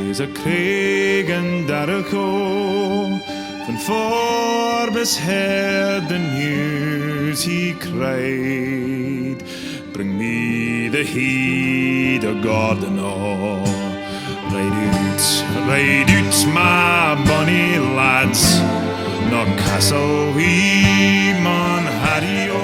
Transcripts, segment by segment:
is a craig and Darrow, van voor besheard the news he cried, bring me the heed of Gordon-O. Ride out, my bonny lads, no castle we maun harry o.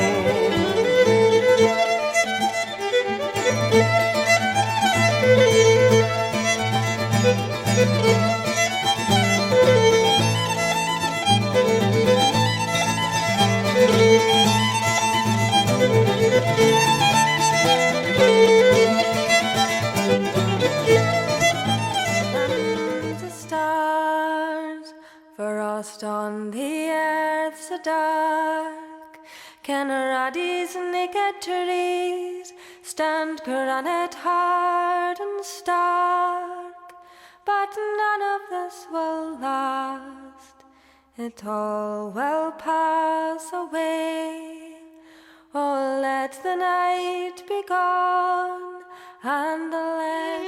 Frost on the earth so dark, Kenneraddy's naked trees stand granite hard and stark, but none of this will last, it all will pass away. Oh, let the night be gone and the land